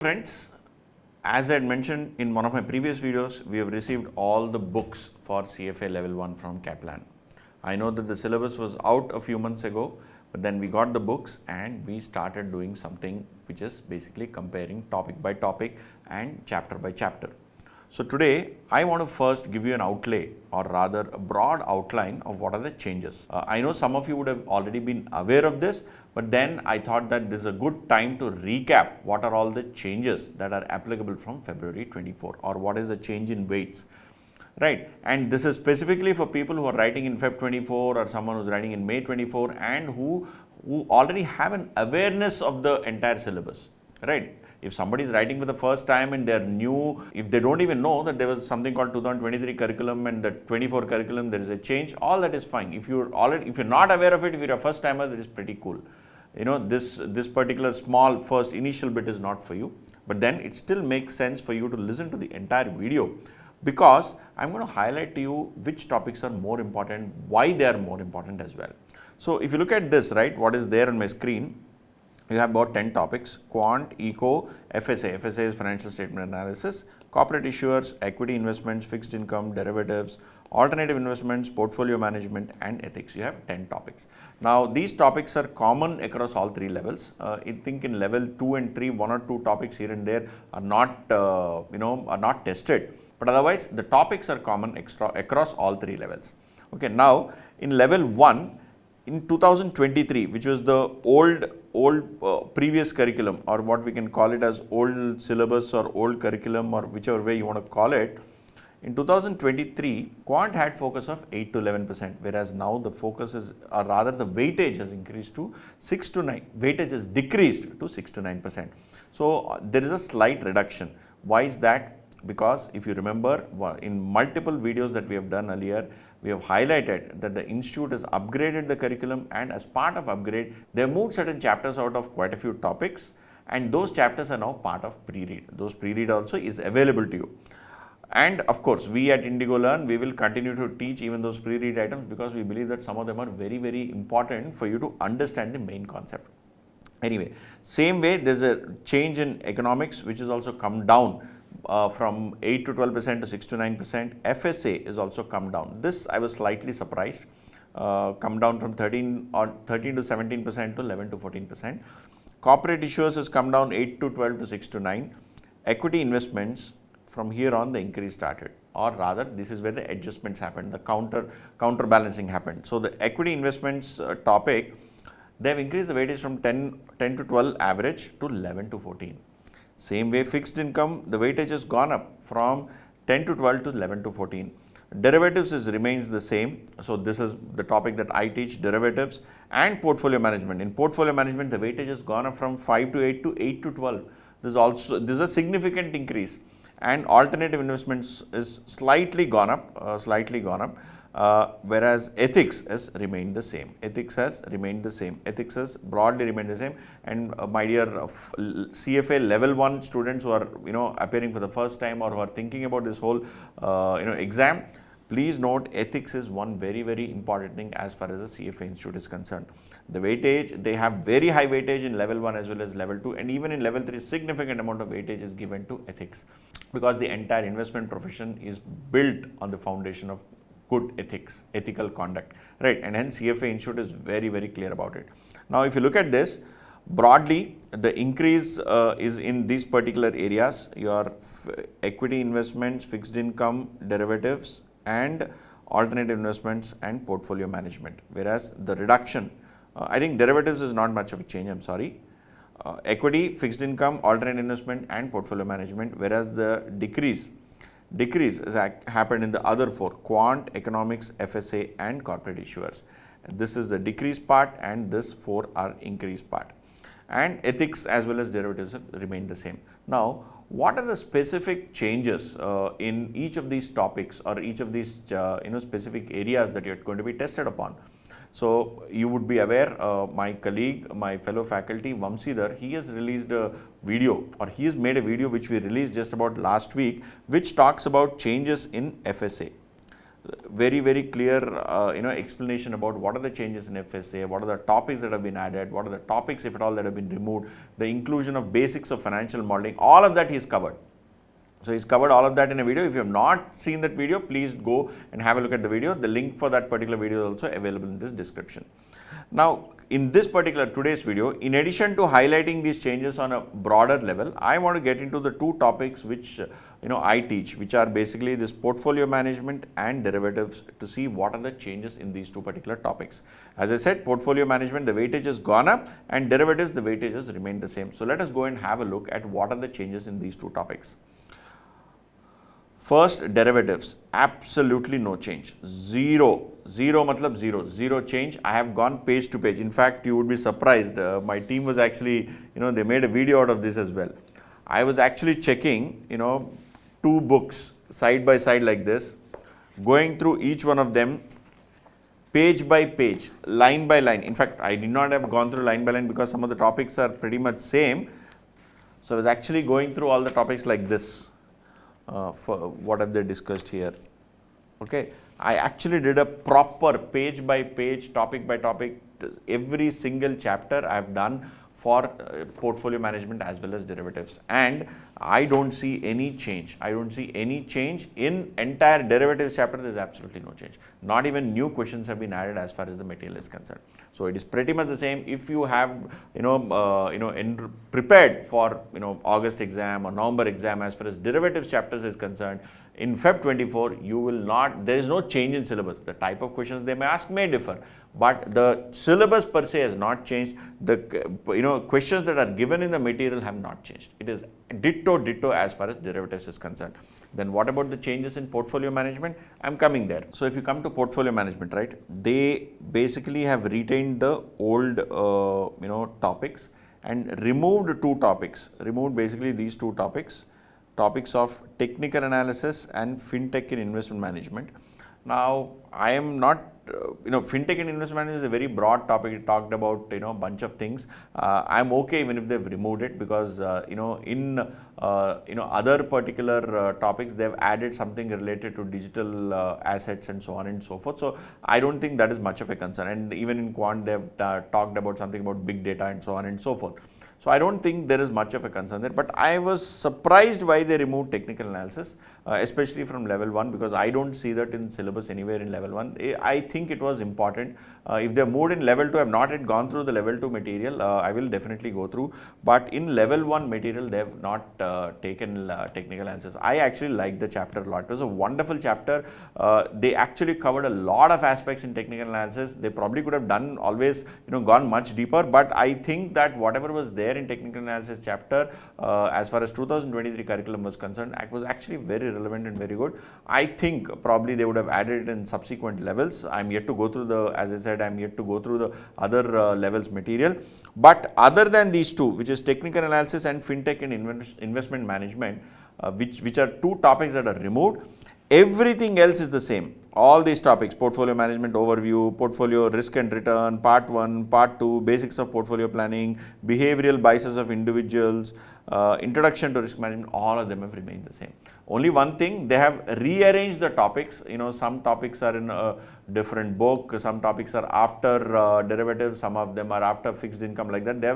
Friends, as I had mentioned in one of my previous videos, we have received all the books for CFA level 1 from Kaplan. I know that the syllabus was out a few months ago, but then we got the books and we started doing something which is basically comparing topic by topic and chapter by chapter. So today I want to first give you an outlay, or rather a broad outline of what are the changes. I know some of you would have already been aware of this, but then I thought that this is a good time to recap what are all the changes that are applicable from February 24, or what is the change in weights. Right, and this is specifically for people who are writing in Feb 24 or someone who's writing in May 24 and who already have an awareness of the entire syllabus. Right, if somebody is writing for the first time and they're new, if they don't even know that there was something called 2023 curriculum and the 24 curriculum, there is a change, all that is fine. If you're not aware of it, if you're a first timer, that is pretty cool. You know, this particular small first initial bit is not for you, but then it still makes sense for you to listen to the entire video, because I'm going to highlight to you which topics are more important, why they are more important as well. So if you look at this, right, what is there on my screen, you have about 10 topics: quant, eco, FSA. FSA is financial statement analysis, corporate issuers, equity investments, fixed income, derivatives, alternative investments, portfolio management, and ethics. You have 10 topics. Now these topics are common across all three levels. I think in level 2 and 3, one or two topics here and there are not are not tested, but otherwise the topics are common across all three levels. Okay, now in level 1, in 2023, which was the old previous curriculum, or what we can call it as old syllabus or old curriculum, or whichever way you want to call it, in 2023, quant had focus of 8 to 11%, whereas now the focus is, or rather the weightage has increased to 6 to 9, weightage has decreased to 6 to 9%. So there is a slight reduction. Why is that? Because if you remember, in multiple videos that we have done earlier, we have highlighted that the institute has upgraded the curriculum, and as part of upgrade, they have moved certain chapters out of quite a few topics, and those chapters are now part of pre-read. Those pre-read also is available to you. And of course, we at Indigo Learn, we will continue to teach even those pre-read items, because we believe that some of them are very, very important for you to understand the main concept. Anyway, same way, there's a change in economics, which has also come down from 8 to 12% to 6 to 9%. FSA is also come down. This I was slightly surprised, come down from 13 to 17% to 11 to 14%. Corporate issuers has come down 8 to 12 to 6 to 9. Equity investments, from here on the increase started, or rather this is where the adjustments happened, the counterbalancing happened. So the equity investments topic, they have increased the weightage from 10 to 12 average to 11 to 14. Same way, fixed income, the weightage has gone up from 10 to 12 to 11 to 14. Derivatives remains the same. So this is the topic that I teach, derivatives and portfolio management. In portfolio management, the weightage has gone up from 5 to 8 to 8 to 12. This is a significant increase. And alternative investments is slightly gone up. Whereas ethics has remained the same. Ethics has broadly remained the same. And my dear CFA level 1 students who are appearing for the first time, or who are thinking about this whole exam, please note, ethics is one very, very important thing as far as the CFA institute is concerned. The weightage, they have very high weightage in level 1 as well as level 2, and even in level 3, significant amount of weightage is given to ethics, because the entire investment profession is built on the foundation of good ethics, ethical conduct, right? And hence CFA Institute is very, very clear about it. Now, if you look at this, broadly, the increase is in these particular areas: your equity investments, fixed income, derivatives, and alternative investments and portfolio management. Whereas the reduction, I think derivatives is not much of a change, I'm sorry. Equity, fixed income, alternative investment and portfolio management, whereas the decrease has happened in the other four: quant, economics, FSA and corporate issuers. This is the decrease part, and this 4 are increase part. And ethics as well as derivatives have remained the same. Now, what are the specific changes in each of these topics, or each of these specific areas that you're going to be tested upon? So you would be aware, my colleague, my fellow faculty, Vamsidhar, he has released a video, or he has made a video which we released just about last week, which talks about changes in FSA. very clear explanation about what are the changes in FSA, what are the topics that have been added, what are the topics if at all that have been removed, the inclusion of basics of financial modeling, all of that he's covered. So he's covered all of that in a video. If you have not seen that video, please go and have a look at the video. The link for that particular video is also available in this description. Now, in this particular today's video, in addition to highlighting these changes on a broader level, I want to get into the two topics which I teach, which are basically this portfolio management and derivatives, to see what are the changes in these two particular topics. As I said, portfolio management, the weightage has gone up, and derivatives, the weightage has remained the same. So let us go and have a look at what are the changes in these two topics. First, derivatives, absolutely no change, zero matlab zero change. I have gone page to page. In fact, you would be surprised, my team was actually, they made a video out of this as well. I was actually checking, two books side by side like this, going through each one of them page by page, line by line. In fact, I did not have gone through line by line because some of the topics are pretty much same. So I was actually going through all the topics like this. For what have they discussed here. Okay, I actually did a proper page by page, topic by topic, every single chapter I have done for portfolio management as well as derivatives, and I don't see any change. I don't see any change in entire derivatives chapter. There is absolutely no change. Not even new questions have been added as far as the material is concerned. So it is pretty much the same. If you have prepared for August exam or November exam as far as derivatives chapters is concerned, in Feb 24 you will not, there is no change in syllabus. The type of questions they may ask may differ, but the syllabus per se has not changed. The questions that are given in the material have not changed. It is ditto as far as derivatives is concerned. Then what about the changes in portfolio management? I am coming there. So if you come to portfolio management, right, they basically have retained the old topics and removed two topics, removed basically these two topics of technical analysis and fintech in investment management. Now, I am not, fintech and investment management is a very broad topic. It talked about, bunch of things. I'm okay even if they've removed it, because, in, other particular topics, they've added something related to digital assets and so on and so forth. So I don't think that is much of a concern. And even in quant, they've talked about something about big data and so on and so forth. So I don't think there is much of a concern there, but I was surprised why they removed technical analysis, especially from level 1, because I don't see that in syllabus anywhere in level 1. I think it was important. If they moved in level 2, I have not yet gone through the level 2 material. I will definitely go through, but in level 1 material, they have not taken technical analysis. I actually liked the chapter a lot. It was a wonderful chapter. They actually covered a lot of aspects in technical analysis. They probably could have done always, gone much deeper, but I think that whatever was there in technical analysis chapter as far as 2023 curriculum was concerned, it was actually very relevant and very good. I think probably they would have added it in subsequent levels. I'm yet to go through the, as I said, I'm yet to go through the other levels material. But other than these two, which is technical analysis and fintech and investment management, which are two topics that are removed, everything else is the same. All these topics, portfolio management overview, portfolio risk and return, part 1, part 2, basics of portfolio planning, behavioral biases of individuals, introduction to risk management, all of them have remained the same. Only one thing, they have rearranged the topics. Some topics are in a different book, some topics are after derivatives, some of them are after fixed income, like that. They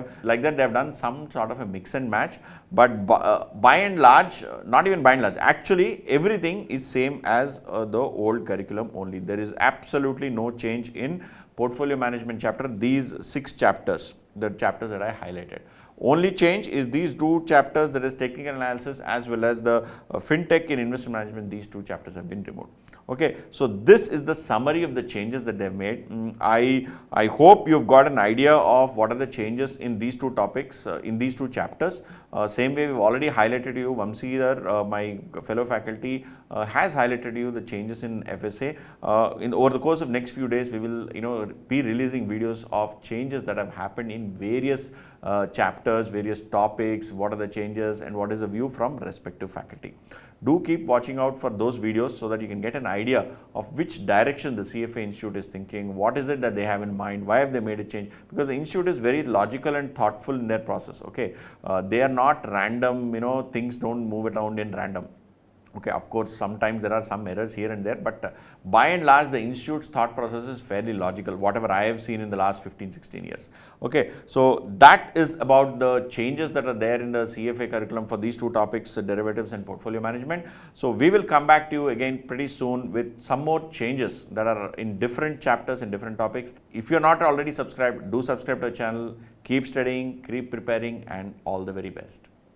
have done some sort of a mix and match, but by and large, not even by and large, actually everything is same as the old curriculum only. There is absolutely no change in portfolio management chapter, these 6 chapters, the chapters that I highlighted. Only change is these 2 chapters, that is technical analysis as well as the fintech in investment management. These 2 chapters have been removed. Okay, so this is the summary of the changes that they have made. I hope you've got an idea of what are the changes in these 2 topics, in these 2 chapters. Same way we've already highlighted you, Vamsi, my fellow faculty, has highlighted you the changes in FSA. Over the course of next few days, we will be releasing videos of changes that have happened in various chapters, various topics, what are the changes and what is the view from respective faculty. Do keep watching out for those videos so that you can get an idea of which direction the CFA Institute is thinking, what is it that they have in mind, why have they made a change, because the institute is very logical and thoughtful in their process. Okay, they are not random, things don't move around in random. Okay, of course, sometimes there are some errors here and there, but by and large, the institute's thought process is fairly logical, whatever I have seen in the last 15, 16 years. Okay, so that is about the changes that are there in the CFA curriculum for these two topics, derivatives and portfolio management. So we will come back to you again pretty soon with some more changes that are in different chapters and different topics. If you're not already subscribed, do subscribe to our channel. Keep studying, keep preparing, and all the very best.